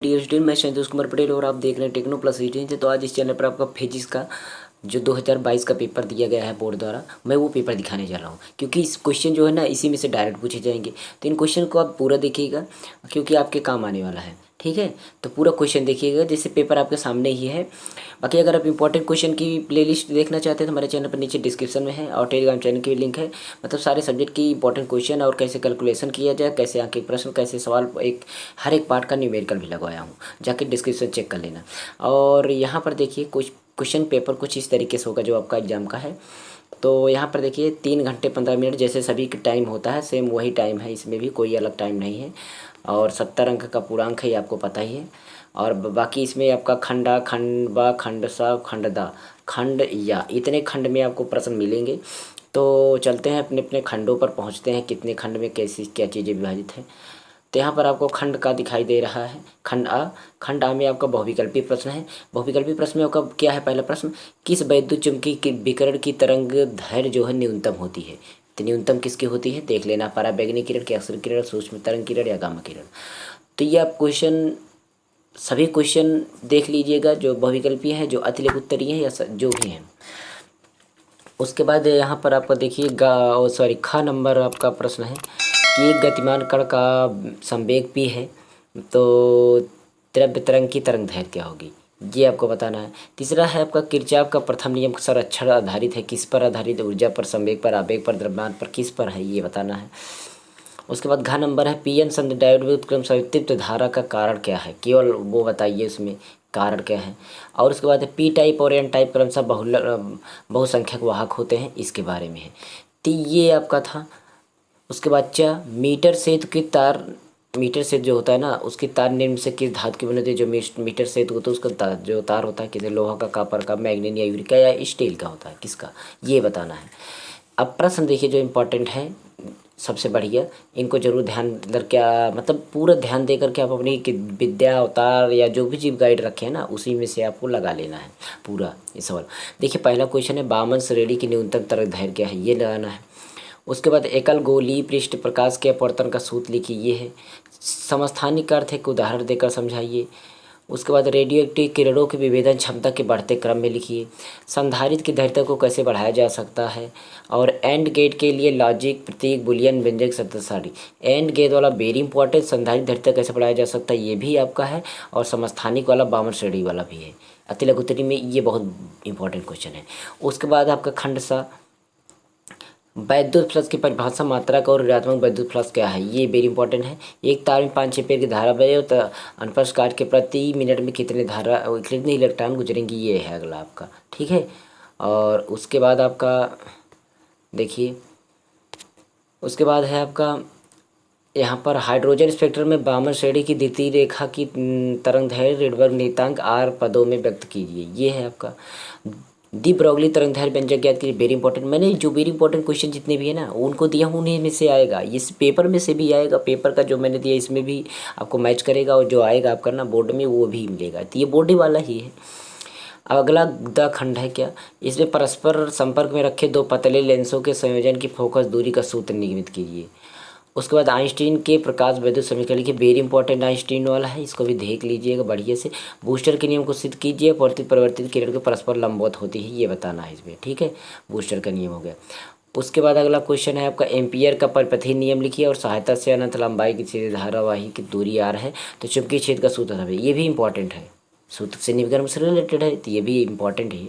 Dear student, मैं संतोष कुमार पटेल और आप देख रहे हैं टेक्नो प्लस रीडिंग। तो आज इस चैनल पर आपका फिजिक्स का जो 2022 का पेपर दिया गया है बोर्ड द्वारा, मैं वो पेपर दिखाने जा रहा हूँ, क्योंकि इस क्वेश्चन जो है ना इसी में से डायरेक्ट पूछे जाएंगे। तो इन क्वेश्चन को आप पूरा देखिएगा, क्योंकि आपके काम आने वाला है। ठीक है, तो पूरा क्वेश्चन देखिएगा, जैसे पेपर आपके सामने ही है। बाकी अगर आप इंपॉर्टेंट क्वेश्चन की प्लेलिस्ट देखना चाहते हैं तो हमारे चैनल पर नीचे डिस्क्रिप्शन में है, और टेलीग्राम चैनल की भी लिंक है। मतलब सारे सब्जेक्ट की इंपॉर्टेंट क्वेश्चन और कैसे कैलकुलेशन किया जाए, कैसे आंके प्रश्न, कैसे सवाल, एक हर एक पार्ट का न्यूमेरिकल भी लगवाया हूँ, जाके डिस्क्रिप्शन चेक कर लेना। और यहाँ पर देखिए कुछ क्वेश्चन पेपर कुछ इस तरीके से होगा जो आपका एग्जाम का है। तो यहाँ पर देखिए 3 घंटे 15 मिनट जैसे सभी का टाइम होता है, सेम वही टाइम है, इसमें भी कोई अलग टाइम नहीं है। और 70 अंक का पूर्णांक है, ये आपको पता ही है। और बाकी इसमें आपका खंडा, खंडवा, खंडसा, खंडदा, खंड या इतने खंड में आपको प्रश्न मिलेंगे। तो चलते हैं अपने अपने खंडों पर, पहुँचते हैं कितने खंड में कैसी क्या चीज़ें विभाजित हैं। तो यहाँ पर आपको खंड का दिखाई दे रहा है, खंड आ में आपका बहुविकल्पी प्रश्न है। बहुविकल्पी प्रश्न में आपका क्या है, पहला प्रश्न, किस वैद्युत चुम्बकीय विकिरण की तरंग दैर्घ्य जो है न्यूनतम होती है। तो न्यूनतम किसकी होती है देख लेना, पराबैंगनी किरण, कैक्सर किरण, सूक्ष्म तरंग किरण या गामा किरण। तो ये आप क्वेश्चन सभी क्वेश्चन देख लीजिएगा जो बहुविकल्पी हैं, जो अतिरिक्त उत्तरीय हैं या जो भी हैं। उसके बाद यहाँ पर आपका देखिए ख नंबर आपका प्रश्न है कि एक गतिमान कण का संवेग p है, तो द्रव्य तरंग की तरंग दैर्घ्य क्या होगी, ये आपको बताना है। तीसरा है आपका किरचॉफ का प्रथम नियम संरक्षण आधारित है, किस पर आधारित, ऊर्जा पर, संवेग पर, आवेग पर, द्रव्यमान पर, किस पर है, ये बताना है। उसके बाद घ नंबर है पीएन संध डायोड व्युत्क्रम संयुक्त धारा का कारण क्या है, केवल वो बताइए उसमें कारण क्या है। और उसके बाद पी टाइप और एन टाइप क्रमशः बहुसंख्यक वाहक होते हैं, इसके बारे में है। तो ये आपका था। उसके बाद मीटर सेतु की तार, मीटर सेतु जो होता है ना उसकी तार निम्न से किस धातु की बनी होती है। जो मीटर सेतु होता है उसका जो तार होता है किसी लोहा का, कॉपर का, मैग्नीशियम या यूरिक का या स्टील का होता है, किसका, ये बताना है। अब प्रश्न देखिए जो इम्पोर्टेंट है सबसे बढ़िया, इनको जरूर ध्यान दर क्या मतलब पूरा ध्यान दे करके आप अपनी विद्या अवतार या जो भी जीव गाइड रखे हैं ना उसी में से आपको लगा लेना है पूरा ये सवाल। देखिए पहला क्वेश्चन है बामन श्रेणी की न्यूनतम तरंग दैर्घ्य क्या है, ये लगाना है। उसके बाद एकल गोलीय पृष्ठ प्रकाश के अपवर्तन का सूत्र लिखिए, ये है। समस्थानिक अर्थ है, उदाहरण देकर समझाइए। उसके बाद रेडियो एक्टिव किरणों की विभेदन क्षमता के बढ़ते क्रम में लिखिए। संधारित्र की दृढ़ता को कैसे बढ़ाया जा सकता है। और एंड गेट के लिए लॉजिक, प्रतीक, बुलियन, व्यंजक, शब्द सारणी। एंड गेट वाला वेरी इंपॉर्टेंट, संधारित्र दृढ़ता कैसे बढ़ाया जा सकता है ये भी आपका है, और समस्थानिक वाला बामन श्रेणी वाला भी है। अतिलघु उत्तरी में ये बहुत इंपॉर्टेंट क्वेश्चन है। उसके बाद आपका खंड सा वैद्युत फ्लक्स की परिभाषा, मात्रक और ऋणात्मक वैद्युत फ्लक्स क्या है, ये वेरी इंपॉर्टेंट है। एक तार में 5 एम्पीयर की धारा बहे तो अनुप्रस्थ काट के प्रति मिनट में कितने इलेक्ट्रॉन गुजरेंगी, ये है अगला आपका। ठीक है, और उसके बाद आपका देखिए उसके बाद है आपका यहाँ पर हाइड्रोजन स्पेक्ट्रम में बामन श्रेणी की द्वितीय रेखा की तरंग दैर्घ्य रेडबर्ग नियतांक r पदों में व्यक्त कीजिए, ये है आपका। दी ब्रोगली तरंग दैर्घ्य व्यंजक ज्ञात कीजिए, वेरी इंपॉर्टेंट। मैंने जो वेरी इंपॉर्टेंट क्वेश्चन जितने भी है ना उनको दिया हूँ, उन्हीं में से आएगा, इस पेपर में से भी आएगा। पेपर का जो मैंने दिया इसमें भी आपको मैच करेगा, और जो आएगा आपका ना बोर्ड में वो भी मिलेगा। तो ये बोर्ड वाला ही है। अब अगला द खंड है क्या, इसमें परस्पर संपर्क में रखे दो पतले लेंसों के संयोजन की फोकस दूरी का सूत्र निगमित कीजिए। उसके बाद आइंस्टीन के प्रकाश वैद्युत समीकरण की वेरी इंपॉर्टेंट आइंस्टीन वाला है, इसको भी देख लीजिएगा बढ़िया से। बूस्टर के नियम को सिद्ध कीजिए, परिवर्तित किरण के परस्पर लंबवत होती है, ये बताना है इसमें। ठीक है, बूस्टर का नियम हो गया। उसके बाद अगला क्वेश्चन है आपका एम्पियर का परिपथीय नियम लिखिए, और सहायता से अनंत लंबाई की सीधी धारावाही की दूरी r है तो चुंबकीय क्षेत्र का सूत्र है, ये भी इंपॉर्टेंट है, सूत्र से निविकरण से रिलेटेड है, तो ये भी इंपॉर्टेंट है।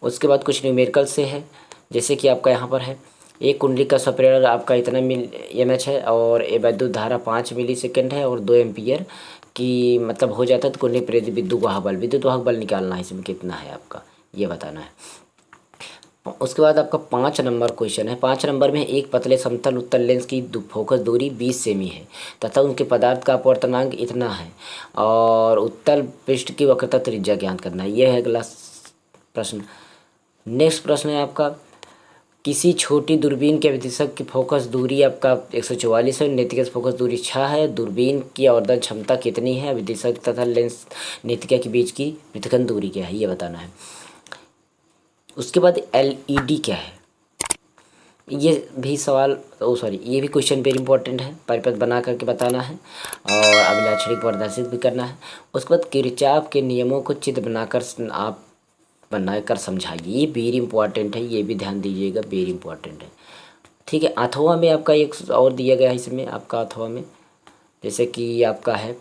उसके बाद कुछ न्यूमेरिकल से है, जैसे कि आपका यहाँ पर है एक कुंडली का स्प्रेडर आपका इतना mH है, और ये वैद्युत धारा 5 मिली सेकेंड है, और 2 एम्पियर की मतलब हो जाता है। तो कुंडली प्रेरित विद्युत वाहक बल निकालना है, इसमें कितना है आपका ये बताना है। उसके बाद आपका 5 नंबर क्वेश्चन है। 5 नंबर में एक पतले समतल उत्तल लेंस की फोकस दूरी 20 सेमी है तथा उनके पदार्थ का अपवर्तनांक इतना है, और उत्तल पृष्ठ की वक्रता त्रिज्या ज्ञात करना है, यह है अगला प्रश्न। नेक्स्ट प्रश्न है आपका किसी छोटी दूरबीन के अभिदिशक की फोकस दूरी आपका 144 है, नेत्रिका फोकस दूरी 6 है। दूरबीन की आवर्धन क्षमता कितनी है, अभिदिशक तथा लेंस नेत्रिका के बीच की पृथक्करण दूरी क्या है, ये बताना है। उसके बाद एलईडी क्या है, ये भी सवाल ये भी क्वेश्चन वेरी इंपॉर्टेंट है, परिपथ बना करके बताना है और अभिलाक्षणिक प्रदर्शित भी करना है। उसके बाद किरचॉफ के नियमों को चित्र बनाकर आप बनाकर समझाइए, ये वेरी इंपॉर्टेंट है, ये भी ध्यान दीजिएगा, वेरी इंपॉर्टेंट है। ठीक है, अथवा में आपका एक और दिया गया है इसमें आपका अथवा में, जैसे कि आपका है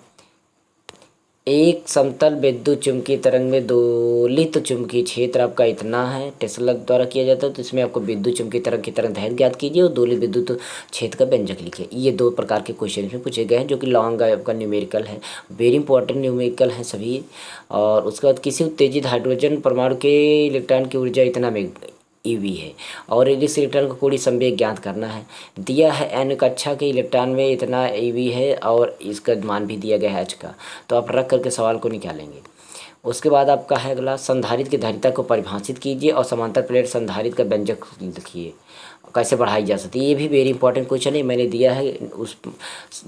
एक समतल विद्युत चुम्बकीय तरंग में दोलित चुम्बकीय क्षेत्र आपका इतना है, टेस्ला द्वारा किया जाता है। तो इसमें आपको विद्युत चुम्बकीय तरंग की तरंग दैर्घ्य ज्ञात कीजिए और दोलित विद्युत क्षेत्र का व्यंजक लिखिए। ये 2 प्रकार के क्वेश्चन इसमें पूछे गए हैं, जो कि लॉन्ग आपका न्यूमेरिकल है, वेरी इंपॉर्टेंट न्यूमेरिकल है सभी। और उसके बाद किसी उत्तेजित हाइड्रोजन परमाणु के इलेक्ट्रॉन की ऊर्जा इतना में ईवी है और इस इलेक्ट्रॉन को कोणीय संवेग ज्ञात करना है। दिया है n कक्षा के इलेक्ट्रॉन में इतना ईवी है और इसका मान भी दिया गया है h का, तो आप रख करके सवाल को निकालेंगे। उसके बाद आपका है अगला, संधारित्र की धारिता को परिभाषित कीजिए और समांतर प्लेट संधारित्र का व्यंजक लिखिए, कैसे बढ़ाई जा सकती है। ये भी वेरी इंपॉर्टेंट क्वेश्चन है, मैंने दिया है उस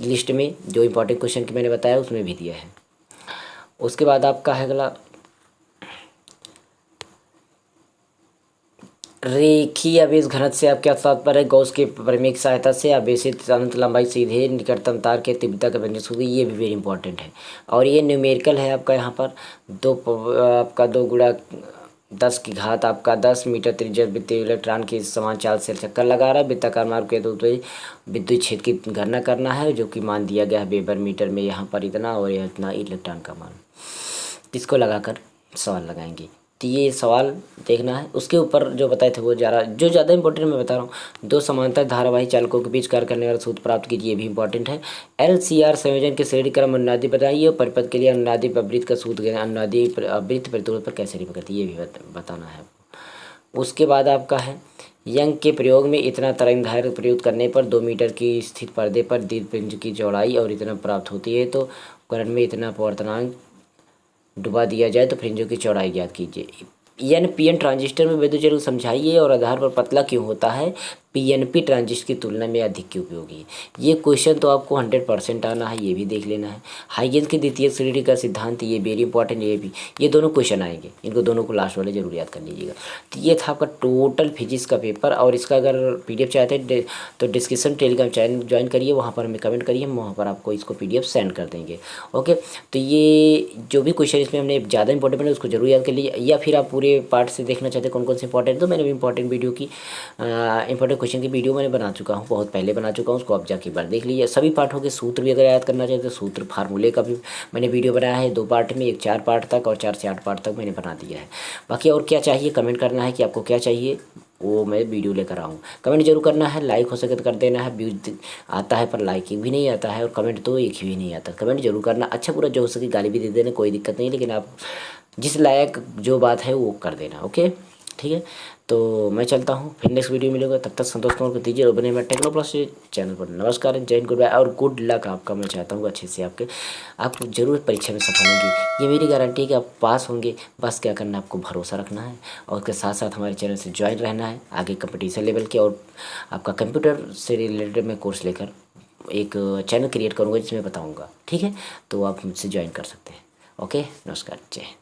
लिस्ट में, जो इंपॉर्टेंट क्वेश्चन की मैंने बताया उसमें भी दिया है। उसके बाद आपका है अगला, रेखीय आवेश घनत्व से आप क्या तात्पर्य है। गॉस के प्रमेय की सहायता से आवेशित अनंत लंबाई सीधे निकटतम तार के तीव्रता का व्यंजक होगी, ये भी वेरी इंपॉर्टेंट है। और ये न्यूमेरिकल है आपका, यहाँ पर आपका 2 गुणा 10 की घात आपका 10 मीटर त्रिज्या वृत्तीय इलेक्ट्रॉन की समान चाल से चक्कर लगा रहा है, वृत्ताकार मार्ग के तो विद्युत क्षेत्र की गणना करना है, जो कि मान दिया गया है वेबर मीटर में, यहाँ पर इतना और यह इतना इलेक्ट्रॉन का मान। इसको लगाकर सवाल लगाएंगे, तो ये सवाल देखना है। उसके ऊपर जो बताए थे वो ज़्यादा इंपॉर्टेंट मैं बता रहा हूँ। 2 समांतर धारावाही चालकों के बीच कार्य करने वाला सूत्र प्राप्त कीजिए, ये भी इंपॉर्टेंट है। LCR संयोजन के श्रेणी क्रम अनुनादी बताइए और परिपथ के लिए अनुनादी प्रवृत्ति का सूत्र, अनुनादी आवृत्ति प्रतिरोध पर कैसे निर्भर करती है, ये भी बताना है। उसके बाद आपका है, यंग के प्रयोग में इतना तरंगदैर्घ्य प्रयुक्त करने पर 2 मीटर की स्थित पर्दे पर दीर्घवृत्त की चौड़ाई और इतना प्राप्त होती है। तो करंट में इतना अपवर्तनांक डुबा दिया जाए तो फ्रिंजों की चौड़ाई ज्ञात कीजिए। PN ट्रांजिस्टर में विद्युत जरूर समझाइए और आधार पर पतला क्यों होता है, PNP ट्रांजिस्टर की तुलना में अधिक क्यों उपयोगी है। ये क्वेश्चन तो आपको 100% आना है, ये भी देख लेना है। हाइगेंस की द्वितीय श्रेणी का सिद्धांत, ये वेरी इंपॉर्टेंट, ये दोनों क्वेश्चन आएंगे, इनको दोनों को लास्ट वाले जरूर याद कर लीजिएगा। तो ये था आपका टोटल फिजिक्स का पेपर। और इसका अगर PDF चाहते हैं तो डिस्क्रिप्शन टेलीग्राम चैनल ज्वाइन करिए, वहाँ पर हमें कमेंट करिए, हम वहाँ पर आपको इसको PDF सेंड कर देंगे। ओके, तो ये जो भी क्वेश्चन इसमें हमने ज़्यादा इंपॉर्टेंट बने उसको जरूर याद कर लीजिए, या फिर आप पूरे पार्ट से देखना चाहते हैं कौन कौन से इंपॉर्टेंट, तो मैंने भी इंपॉर्टेंट वीडियो की इंपॉर्टेंट क्वेश्चन की वीडियो मैंने बना चुका हूँ, बहुत पहले बना चुका हूँ, उसको आप जाके एक बार देख लीजिए। सभी पार्टों के सूत्र भी अगर याद करना चाहते तो सूत्र फार्मूले का भी मैंने वीडियो बनाया है 2 पार्ट में, एक 4 पार्ट तक और 4 से 8 पार्ट तक मैंने बना दिया है। बाकी और क्या चाहिए कमेंट करना है कि आपको क्या चाहिए, वो मैं वीडियो लेकर आऊँ। कमेंट जरूर करना है, लाइक हो सके तो कर देना है। व्यूज आता है पर लाइक भी नहीं आता है और कमेंट तो एक भी नहीं आता। कमेंट जरूर करना, अच्छा पूरा जो हो सके गाली भी दे देना, कोई दिक्कत नहीं, लेकिन आप जिस लायक जो बात है वो कर देना। ओके, ठीक है, तो मैं चलता हूँ, फिर नेक्स्ट वीडियो मिलेगा, तब तक संतोष कुमार को दीजिए और बने मैं टेक्नो प्लस चैनल पर। नमस्कार, जय हिंद, गुड बाय और गुड लक आपका। मैं चाहता हूँ अच्छे से आप जरूर परीक्षा में सफल होंगे, ये मेरी गारंटी है कि आप पास होंगे। बस क्या करना है, आपको भरोसा रखना है और उसके साथ साथ हमारे चैनल से ज्वाइन रहना है। आगे कंपटीशन लेवल के और आपका कंप्यूटर से रिलेटेड मैं कोर्स लेकर एक चैनल क्रिएट करूँगा जिसमें बताऊँगा, ठीक है, तो आप मुझसे ज्वाइन कर सकते हैं। ओके, नमस्कार, जय हिंद।